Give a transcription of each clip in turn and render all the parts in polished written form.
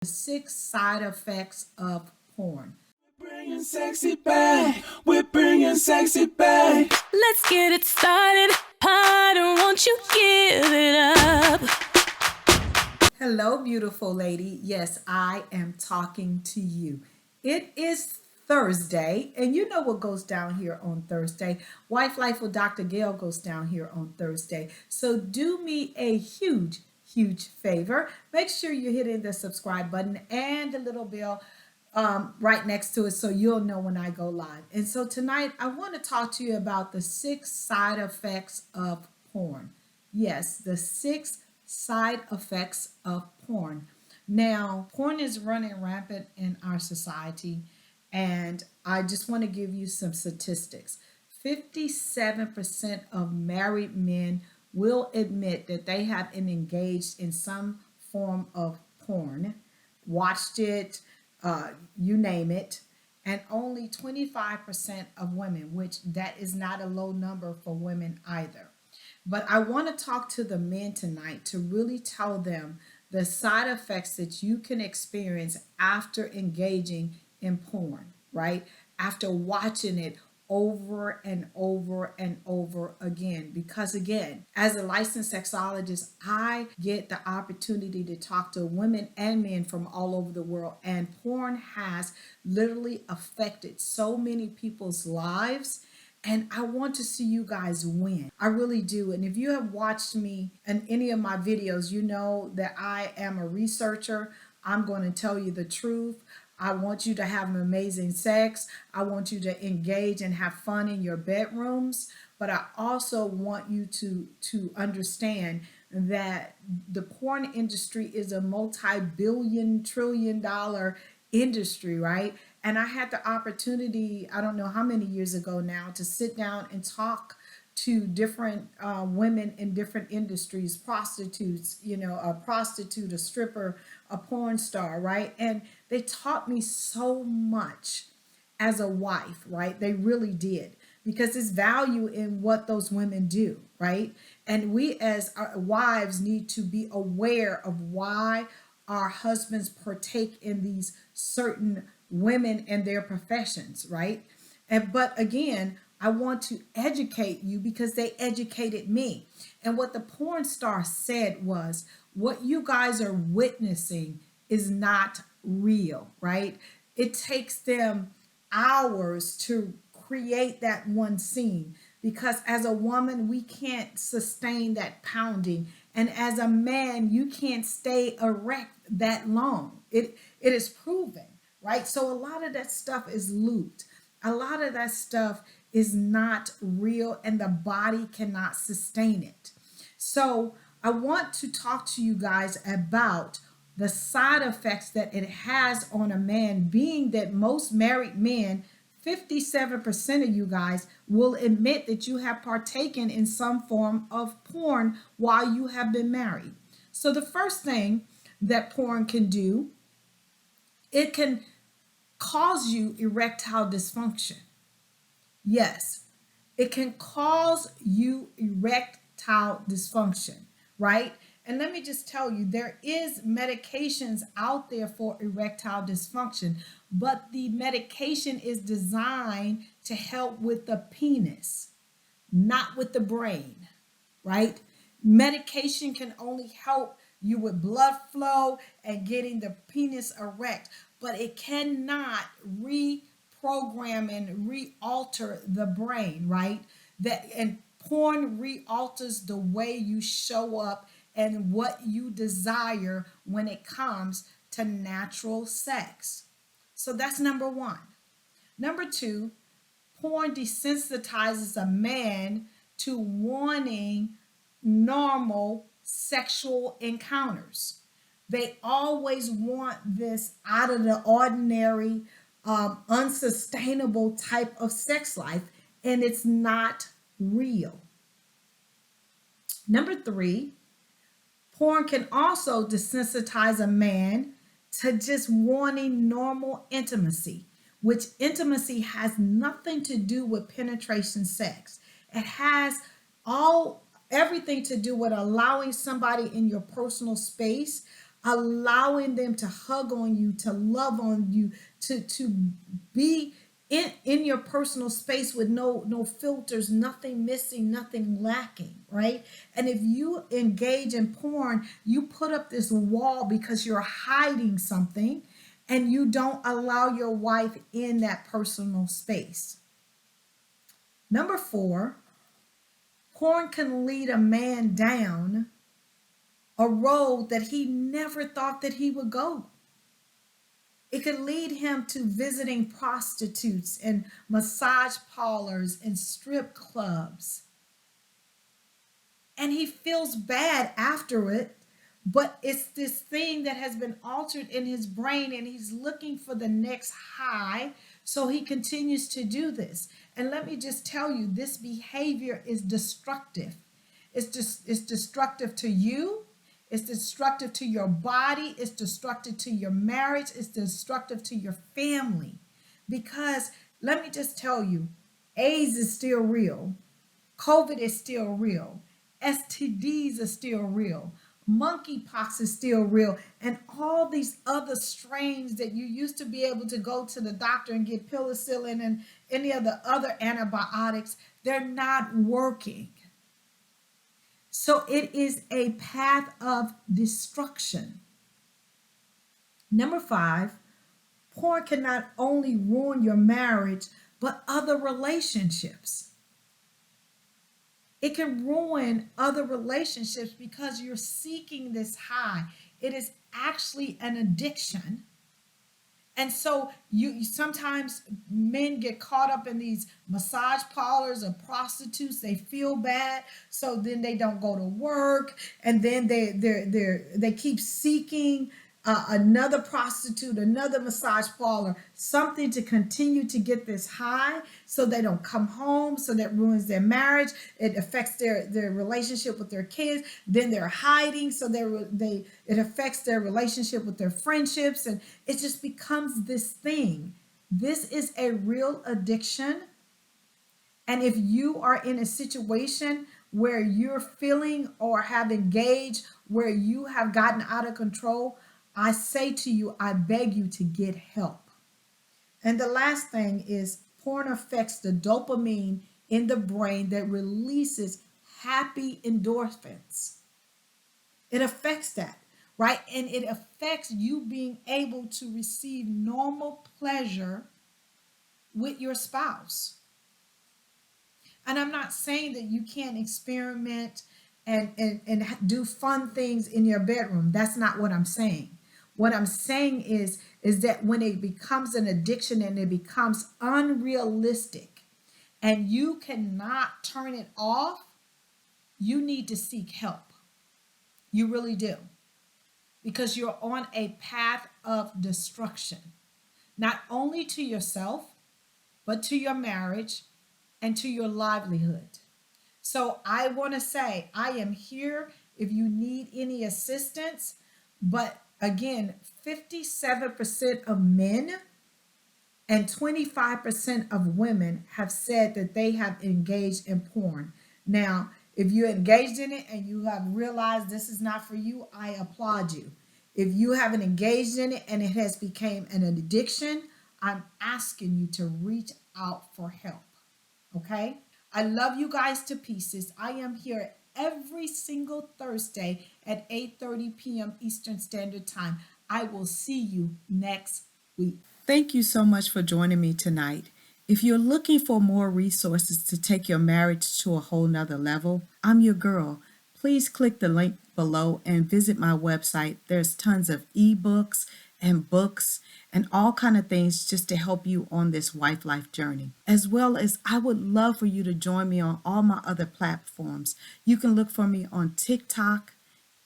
The 6 side effects of porn. We're bringing sexy back. We're bringing sexy back. Let's get it started. Harder, won't you give it up? Hello, beautiful lady. Yes, I am talking to you. It is Thursday, and you know what goes down here on Thursday. Wife Life with Dr. Gail goes down here on Thursday. So do me a huge favor. Make sure you're hitting the subscribe button and the little bell right next to it so you'll know when I go live. And so tonight I want to talk to you about the 6 side effects of porn. Yes, the 6 side effects of porn. Now, porn is running rampant in our society, and I just want to give you some statistics. 57% of married men will admit that they have been engaged in some form of porn, watched it, you name it, and only 25% of women, which that is not a low number for women either. But I want to talk to the men tonight to really tell them the side effects that you can experience after engaging in porn, right? After watching it over and over and over again. Because again, as a licensed sexologist, I get the opportunity to talk to women and men from all over the world. And porn has literally affected so many people's lives. And I want to see you guys win. I really do. And if you have watched me in any of my videos, you know that I am a researcher. I'm going to tell you the truth. I want you to have an amazing sex. I want you to engage and have fun in your bedrooms. But I also want you to understand that the porn industry is a multi-billion, trillion-dollar industry, right? And I had the opportunity, I don't know how many years ago now, to sit down and talk to different women in different industries, prostitutes, a prostitute, a stripper, a porn star, right? And they taught me so much as a wife, right? They really did, because there's value in what those women do, right? And we as our wives need to be aware of why our husbands partake in these certain women and their professions, right? And but again, I want to educate you because they educated me. And what the porn star said was, what you guys are witnessing is not real, right? It takes them hours to create that one scene, because as a woman, we can't sustain that pounding. And as a man, you can't stay erect that long. It is proven, right? So a lot of that stuff is looped. A lot of that stuff is not real, and the body cannot sustain it. So I want to talk to you guys about the side effects that it has on a man, being that most married men, 57% of you guys, will admit that you have partaken in some form of porn while you have been married. So the first thing that porn can do, it can cause you erectile dysfunction. Yes, it can cause you erectile dysfunction, right? And let me just tell you, there is medications out there for erectile dysfunction, but the medication is designed to help with the penis, not with the brain, right? Medication can only help you with blood flow and getting the penis erect, but it cannot reprogram and re-alter the brain, right? That and porn re-alters the way you show up and what you desire when it comes to natural sex. So that's number one. Number two, porn desensitizes a man to wanting normal sexual encounters. They always want this out of the ordinary, unsustainable type of sex life, and it's not real. Number three, porn can also desensitize a man to just wanting normal intimacy, which intimacy has nothing to do with penetration sex. It has all everything to do with allowing somebody in your personal space, allowing them to hug on you, to love on you, to be in your personal space with no filters, nothing missing, nothing lacking, right? And if you engage in porn, you put up this wall because you're hiding something and you don't allow your wife in that personal space. Number 4, porn can lead a man down a road that he never thought that he would go. It could lead him to visiting prostitutes and massage parlors and strip clubs. And he feels bad after it, but it's this thing that has been altered in his brain and he's looking for the next high. So he continues to do this. And let me just tell you, this behavior is destructive. It's destructive to you. It's destructive to your body. It's destructive to your marriage. It's destructive to your family. Because let me just tell you, AIDS is still real. COVID is still real. STDs are still real. Monkeypox is still real. And all these other strains that you used to be able to go to the doctor and get penicillin and any of the other antibiotics, they're not working. So it is a path of destruction. Number 5, porn can not only ruin your marriage, but other relationships. It can ruin other relationships because you're seeking this high. It is actually an addiction. And so you sometimes men get caught up in these massage parlors or prostitutes. They feel bad, so then they don't go to work, and then they keep seeking another prostitute, another massage parlor, something to continue to get this high, so they don't come home. So that ruins their marriage. It affects their relationship with their kids. Then they're hiding, so it affects their relationship with their friendships, and it just becomes this thing. This is a real addiction. And if you are in a situation where you're feeling or have engaged where you have gotten out of control, I say to you, I beg you to get help. And the last thing is, porn affects the dopamine in the brain that releases happy endorphins. It affects that, right? And it affects you being able to receive normal pleasure with your spouse. And I'm not saying that you can't experiment and do fun things in your bedroom. That's not what I'm saying. What I'm saying is that when it becomes an addiction and it becomes unrealistic and you cannot turn it off, you need to seek help. You really do. Because you're on a path of destruction, not only to yourself, but to your marriage and to your livelihood. So I want to say, I am here if you need any assistance. But again, 57% of men and 25% of women have said that they have engaged in porn. Now, if you engaged in it and you have realized this is not for you, I applaud you. If you haven't engaged in it and it has become an addiction, I'm asking you to reach out for help. Okay? I love you guys to pieces. I am here every single Thursday at 8:30 p.m. Eastern Standard Time. I will see you next week. Thank you so much for joining me tonight. If you're looking for more resources to take your marriage to a whole nother level, I'm your girl. Please click the link below and visit my website. There's tons of ebooks and books and all kind of things just to help you on this wife life journey. As well as I would love for you to join me on all my other platforms. You can look for me on TikTok,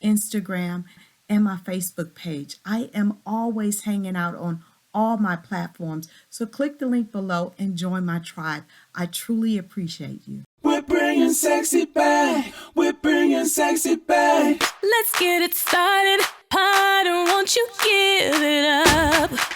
Instagram, and my Facebook page. I am always hanging out on all my platforms. So click the link below and join my tribe. I truly appreciate you. We're bringing sexy back. We're bringing sexy back. Let's get it started. I don't want you give it up.